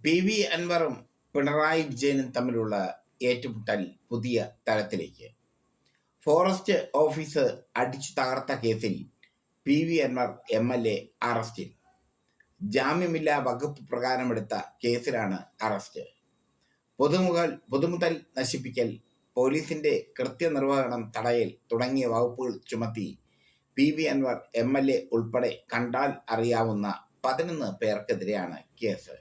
P V അൻവറും Pinarayi വിജയനും തമ്മിലുള്ള ഏറ്റുമുട്ടൽ പുതിയ തലത്തിലേക്ക്. ഫോറസ്റ്റ് ഓഫീസ് അടിച്ചു തകർത്ത കേസിൽ പി വി അൻവർ MLA അറസ്റ്റിൽ. ജാമ്യമില്ലാ വകുപ്പ് പ്രകാരമെടുത്ത കേസിലാണ് അറസ്റ്റ്. പൊതുമുതൽ നശിപ്പിക്കൽ, പോലീസിന്റെ കൃത്യനിർവഹണം തടയൽ തുടങ്ങിയ വകുപ്പുകൾ ചുമത്തി പി വി അൻവർ MLA ഉൾപ്പെടെ കണ്ടാൽ അറിയാവുന്ന 11 പേർക്കെതിരെയാണ് കേസ്.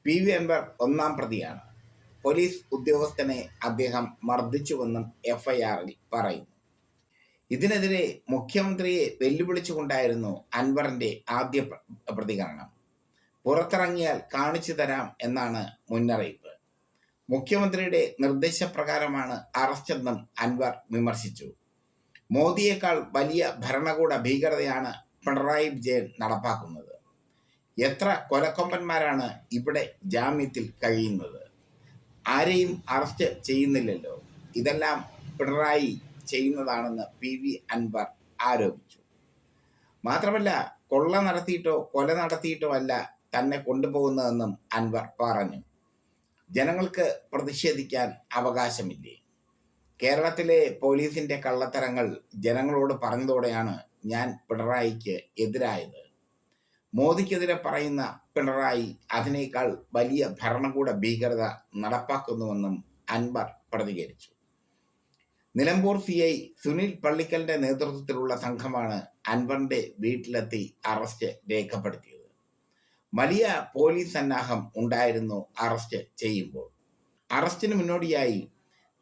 പി വി അൻവർ ഒന്നാം പ്രതിയാണ്. പോലീസ് ഉദ്യോഗസ്ഥനെ അദ്ദേഹം മർദ്ദിച്ചുവെന്നും FIR-ൽ പറയുന്നു. ഇതിനെതിരെ മുഖ്യമന്ത്രിയെ വെല്ലുവിളിച്ചുകൊണ്ടായിരുന്നു അൻവറിന്റെ ആദ്യ പ്രതികരണം. പുറത്തിറങ്ങിയാൽ കാണിച്ചു തരാം എന്നാണ് മുന്നറിയിപ്പ്. മുഖ്യമന്ത്രിയുടെ നിർദ്ദേശപ്രകാരമാണ് അറസ്റ്റെന്നും അൻവർ വിമർശിച്ചു. മോദിയേക്കാൾ വലിയ ഭരണകൂട ഭീകരതയാണ് പിണറായി വിജയൻ നടപ്പാക്കുന്നത്. എത്ര കൊലക്കൊമ്പന്മാരാണ് ഇവിടെ ജാമ്യത്തിൽ കഴിയുന്നത്? ആരെയും അറസ്റ്റ് ചെയ്യുന്നില്ലല്ലോ. ഇതെല്ലാം പിണറായി ചെയ്യുന്നതാണെന്ന് പി വി അൻവർ ആരോപിച്ചു. മാത്രമല്ല, കൊള്ള നടത്തിയിട്ടോ കൊല നടത്തിയിട്ടോ അല്ല തന്നെ കൊണ്ടുപോകുന്നതെന്നും അൻവർ പറഞ്ഞു. ജനങ്ങൾക്ക് പ്രതിഷേധിക്കാൻ അവകാശമില്ലേ? കേരളത്തിലെ പോലീസിന്റെ കള്ളത്തരങ്ങൾ ജനങ്ങളോട് പറഞ്ഞതോടെയാണ് ഞാൻ പിണറായിക്ക് എതിരായത്. മോദിക്കെതിരെ പറയുന്ന പിണറായി അതിനേക്കാൾ വലിയ ഭരണകൂട ഭീകരത നടപ്പാക്കുന്നുവെന്നും അൻവർ പ്രതികരിച്ചു. നിലമ്പൂർ CI സുനിൽ പള്ളിക്കലിന്റെ നേതൃത്വത്തിലുള്ള സംഘമാണ് അൻവറിന്റെ വീട്ടിലെത്തി അറസ്റ്റ് രേഖപ്പെടുത്തിയത്. വലിയ പോലീസ് സന്നാഹം ഉണ്ടായിരുന്നു അറസ്റ്റ് ചെയ്യുമ്പോൾ. അറസ്റ്റിന് മുന്നോടിയായി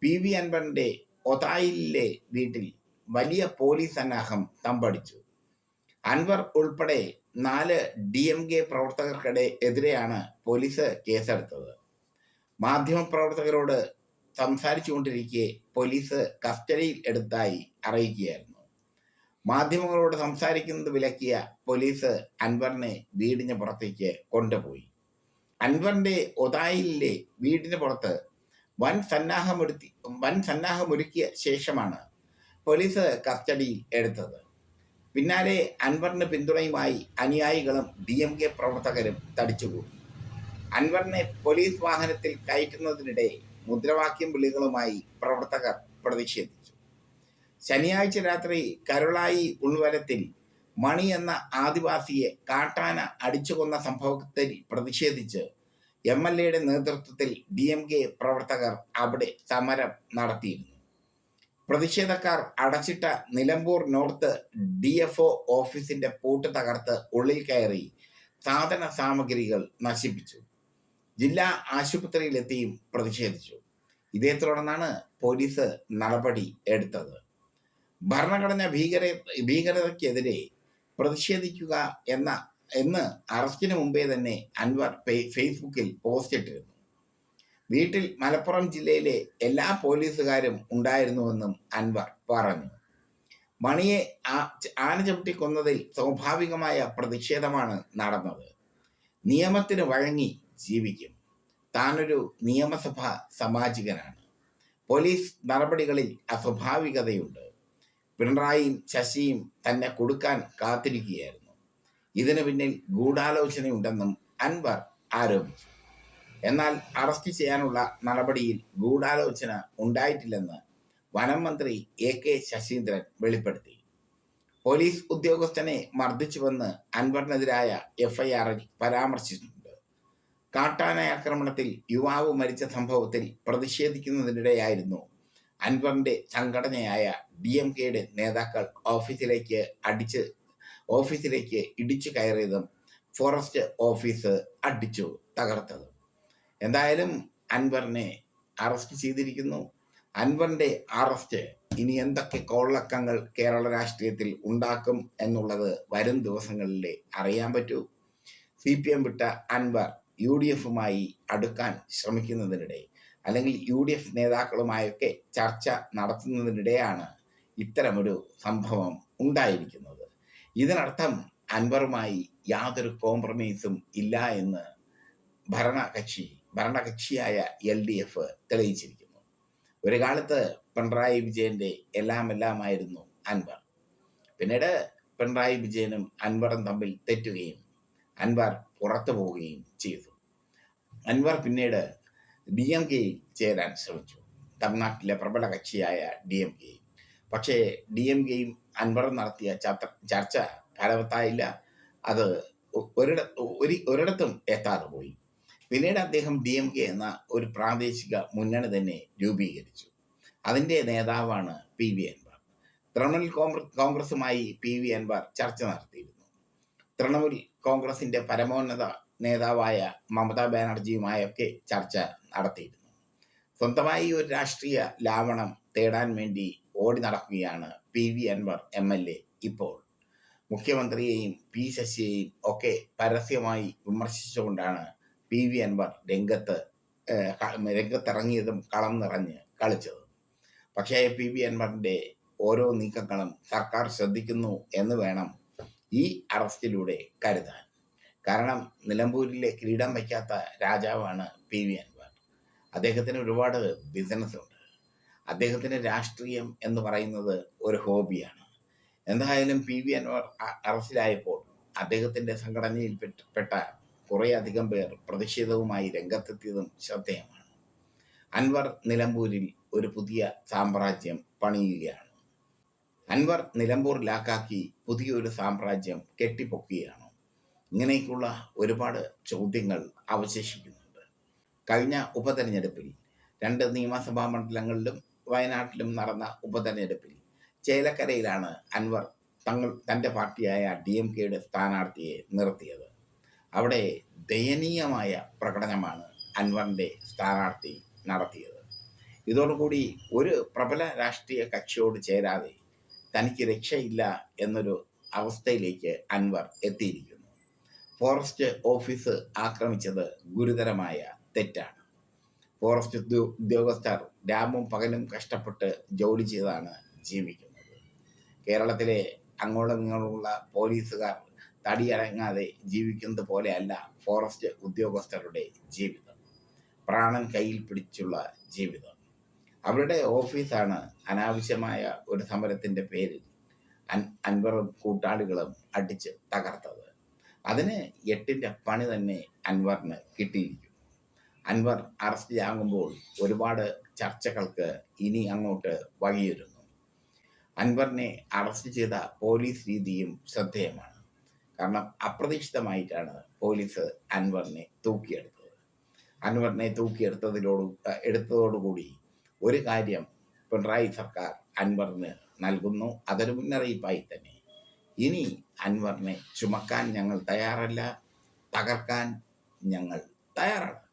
പി വി അൻവറിന്റെ ഒതായിലിലെ വീട്ടിൽ വലിയ പോലീസ് സന്നാഹം തമ്പടിച്ചു. അൻവർ ഉൾപ്പെടെ 4 DMK പ്രവർത്തകർക്കെതിരെയാണ് പോലീസ് കേസെടുത്തത്. മാധ്യമപ്രവർത്തകരോട് സംസാരിച്ചുകൊണ്ടിരിക്കെ പോലീസ് കസ്റ്റഡിയിൽ എടുത്തായി അറിയിക്കുകയായിരുന്നു. മാധ്യമങ്ങളോട് സംസാരിക്കുന്നത് വിലക്കിയ പോലീസ് അൻവറിനെ വീടിന് പുറത്തേക്ക് കൊണ്ടുപോയി. അൻവറിന്റെ ഒതായിലിലെ വീടിന് പുറത്ത് വൻ സന്നാഹമൊരുക്കിയ ശേഷമാണ് പോലീസ് കസ്റ്റഡിയിൽ എടുത്തത്. പിന്നാലെ അൻവറിന് പിന്തുണയുമായി അനുയായികളും DMK പ്രവർത്തകരും തടിച്ചുകൂടി. അൻവറിനെ പോലീസ് വാഹനത്തിൽ കയറ്റുന്നതിനിടെ മുദ്രാവാക്യം വിളികളുമായി പ്രവർത്തകർ പ്രതിഷേധിച്ചു. ശനിയാഴ്ച രാത്രി കരുളായി ഉൾവനത്തിൽ മണി എന്ന ആദിവാസിയെ കാട്ടാന അടിച്ചുകൊന്ന സംഭവത്തിൽ പ്രതിഷേധിച്ച് MLA-യുടെ നേതൃത്വത്തിൽ DMK പ്രവർത്തകർ അവിടെ സമരം നടത്തിയിരുന്നു. പ്രതിഷേധക്കാർ അടച്ചിട്ട നിലമ്പൂർ നോർത്ത് DFO ഓഫീസിന്റെ പൂട്ട് തകർത്ത് ഉള്ളിൽ കയറി സാധന സാമഗ്രികൾ നശിപ്പിച്ചു. ജില്ലാ ആശുപത്രിയിലെത്തിയും പ്രതിഷേധിച്ചു. ഇതേ തുടർന്നാണ് പോലീസ് നടപടി എടുത്തത്. ഭരണഘടന ഭീകരതയ്ക്കെതിരെ പ്രതിഷേധിക്കുക എന്ന് അറസ്റ്റിന് മുമ്പേ തന്നെ അൻവർ ഫേസ്ബുക്കിൽ പോസ്റ്റ് ഇട്ടിരുന്നു. വീട്ടിൽ മലപ്പുറം ജില്ലയിലെ എല്ലാ പോലീസുകാരും ഉണ്ടായിരുന്നുവെന്നും അൻവർ പറഞ്ഞു. മണിയെ ആന ചവിട്ടി കൊന്നതിൽ സ്വാഭാവികമായ പ്രതിഷേധമാണ് നടന്നത്. നിയമത്തിന് വഴങ്ങി ജീവിക്കും. താനൊരു നിയമസഭാ സാമാജികനാണ്. പോലീസ് നടപടികളിൽ അസ്വാഭാവികതയുണ്ട്. പിണറായിയും ശശിയും തന്നെ കൊടുക്കാൻ കാത്തിരിക്കുകയായിരുന്നു. ഇതിനു പിന്നിൽ ഗൂഢാലോചനയുണ്ടെന്നും അൻവർ ആരോപിച്ചു. എന്നാൽ അറസ്റ്റ് ചെയ്യാനുള്ള നടപടിയിൽ ഗൂഢാലോചന ഉണ്ടായിട്ടില്ലെന്ന് വനം മന്ത്രി AK ശശീന്ദ്രൻ വെളിപ്പെടുത്തി. പോലീസ് ഉദ്യോഗസ്ഥനെ മർദ്ദിച്ചുവെന്ന് അൻവറിനെതിരായ FIR-ൽ പരാമർശിച്ചിട്ടുണ്ട്. കാട്ടാനയാക്രമണത്തിൽ യുവാവ് മരിച്ച സംഭവത്തിൽ പ്രതിഷേധിക്കുന്നതിനിടെയായിരുന്നു അൻവറിന്റെ സംഘടനയായ DMK-യുടെ നേതാക്കൾ ഓഫീസിലേക്ക് ഇടിച്ചു കയറിയതും ഫോറസ്റ്റ് ഓഫീസ് അടിച്ചു തകർത്തതും. എന്തായാലും അൻവറിനെ അറസ്റ്റ് ചെയ്തിരിക്കുന്നു. അൻവറിന്റെ അറസ്റ്റ് ഇനി എന്തൊക്കെ കോളക്കങ്ങൾ കേരള രാഷ്ട്രീയത്തിൽ ഉണ്ടാക്കും എന്നുള്ളത് വരും ദിവസങ്ങളിലെ അറിയാൻ പറ്റൂ. CPM വിട്ട അൻവർ UDF-മായി അടുക്കാൻ ശ്രമിക്കുന്നതിനിടെ, അല്ലെങ്കിൽ UDF നേതാക്കളുമായൊക്കെ ചർച്ച നടത്തുന്നതിനിടെയാണ് ഇത്തരമൊരു സംഭവം ഉണ്ടായിരിക്കുന്നത്. ഇതിനർത്ഥം അൻവറുമായി യാതൊരു കോംപ്രമൈസും ഇല്ല എന്ന് ഭരണകക്ഷിയായ LDF തെളിയിച്ചിരിക്കുന്നു. ഒരു കാലത്ത് പിണറായി വിജയന്റെ എല്ലാമായിരുന്നു അൻവർ. പിന്നീട് പിണറായി വിജയനും അൻവറും തമ്മിൽ തെറ്റുകയും അൻവർ പുറത്തു പോവുകയും ചെയ്തു. അൻവർ പിന്നീട് DMKയിൽ ചേരാൻ ശ്രമിച്ചു. തമിഴ്നാട്ടിലെ പ്രബല കക്ഷിയായ DMK. പക്ഷേ DMKയും അൻവറും നടത്തിയ ചർച്ച ഫലവത്തായില്ല. അത് ഒരിടത്തും എത്താതെ പോയി. പിന്നീട് അദ്ദേഹം DMK എന്ന ഒരു പ്രാദേശിക മുന്നണി തന്നെ രൂപീകരിച്ചു. അതിൻ്റെ നേതാവാണ് PV അൻവർ. തൃണമൂൽ കോൺഗ്രസുമായി PV അൻവർ ചർച്ച നടത്തിയിരുന്നു. തൃണമൂൽ കോൺഗ്രസിന്റെ പരമോന്നത നേതാവായ മമതാ ബാനർജിയുമായൊക്കെ ചർച്ച നടത്തിയിരുന്നു. സ്വന്തമായി ഒരു രാഷ്ട്രീയ ലാവണം തേടാൻ വേണ്ടി ഓടി നടക്കുകയാണ് PV അൻവർ MLA ഇപ്പോൾ. മുഖ്യമന്ത്രിയെയും P ശശിയെയും ഒക്കെ പരസ്യമായി വിമർശിച്ചുകൊണ്ടാണ് PV അൻവർ രംഗത്തിറങ്ങിയതും കളം നിറഞ്ഞ് കളിച്ചത്. പക്ഷേ PV അൻവറിന്റെ ഓരോ നീക്കങ്ങളും സർക്കാർ ശ്രദ്ധിക്കുന്നു എന്ന് വേണം ഈ അറസ്റ്റിലൂടെ കരുതാൻ. കാരണം നിലമ്പൂരിലെ കിരീടം വയ്ക്കാത്ത രാജാവാണ് PV അൻവർ. അദ്ദേഹത്തിന് ഒരുപാട് ബിസിനസ് ഉണ്ട്. അദ്ദേഹത്തിന് രാഷ്ട്രീയം എന്ന് പറയുന്നത് ഒരു ഹോബിയാണ്. എന്തായാലും PV അൻവർ അറസ്റ്റിലായപ്പോൾ അദ്ദേഹത്തിന്റെ സംഘടനയിൽ പെട്ട കുറേ അധികം പേർ പ്രതിഷേധവുമായി രംഗത്തെത്തിയതും ശ്രദ്ധേയമാണ്. അൻവർ നിലമ്പൂരിൽ ഒരു പുതിയ സാമ്രാജ്യം പണിയുകയാണ്. അൻവർ നിലമ്പൂർ ലാക്കാക്കി പുതിയൊരു സാമ്രാജ്യം കെട്ടിപ്പൊക്കുകയാണ്. ഇങ്ങനെയൊക്കെയുള്ള ഒരുപാട് ചോദ്യങ്ങൾ അവശേഷിക്കുന്നുണ്ട്. കഴിഞ്ഞ ഉപതെരഞ്ഞെടുപ്പിൽ 2 നിയമസഭാ മണ്ഡലങ്ങളിലും വയനാട്ടിലും നടന്ന ഉപതെരഞ്ഞെടുപ്പിൽ ചേലക്കരയിലാണ് അൻവർ തൻ്റെ പാർട്ടിയായ DMKയുടെ സ്ഥാനാർത്ഥിയെ നിർത്തിയത്. അവിടെ ദയനീയമായ പ്രകടനമാണ് അൻവറിൻ്റെ സ്ഥാനാർത്ഥി നടത്തിയത്. ഇതോടുകൂടി ഒരു പ്രബല രാഷ്ട്രീയ കക്ഷിയോട് ചേരാതെ തനിക്ക് രക്ഷയില്ല എന്നൊരു അവസ്ഥയിലേക്ക് അൻവർ എത്തിയിരിക്കുന്നു. ഫോറസ്റ്റ് ഓഫീസ് ആക്രമിച്ചത് ഗുരുതരമായ തെറ്റാണ്. ഫോറസ്റ്റ് ഉദ്യോഗസ്ഥർ രാവും പകലും കഷ്ടപ്പെട്ട് ജോലി ചെയ്താണ് ജീവിക്കുന്നത്. കേരളത്തിലെ അങ്ങോളം ഇങ്ങോട്ടുള്ള പോലീസുകാർ തടിയടങ്ങാതെ ജീവിക്കുന്നത് പോലെയല്ല ഫോറസ്റ്റ് ഉദ്യോഗസ്ഥരുടെ ജീവിതം. പ്രാണൻ കയ്യിൽ പിടിച്ചുള്ള ജീവിതം. അവരുടെ ഓഫീസാണ് അനാവശ്യമായ ഒരു സമരത്തിൻ്റെ പേരിൽ അൻവറും കൂട്ടാളികളും അടിച്ച് തകർത്തത്. അതിന് 8ന്റെ പണി തന്നെ അൻവറിന് കിട്ടിയിരിക്കും. അൻവർ അറസ്റ്റിലാകുമ്പോൾ ഒരുപാട് ചർച്ചകൾക്ക് ഇനി അങ്ങോട്ട് വഴിയൊരുങ്ങും. അൻവറിനെ അറസ്റ്റ് ചെയ്ത പോലീസ് രീതിയും ശ്രദ്ധേയമാണ്. കാരണം അപ്രതീക്ഷിതമായിട്ടാണ് പോലീസ് അൻവറിനെ തൂക്കിയെടുത്തത്. അൻവറിനെ എടുത്തതോടുകൂടി ഒരു കാര്യം പിണറായി സർക്കാർ അൻവറിന് നൽകുന്നു. അതൊരു മുന്നറിയിപ്പായി തന്നെ. ഇനി അൻവറിനെ ചുമക്കാൻ ഞങ്ങൾ തയ്യാറല്ല, തകർക്കാൻ ഞങ്ങൾ തയ്യാറാണ്.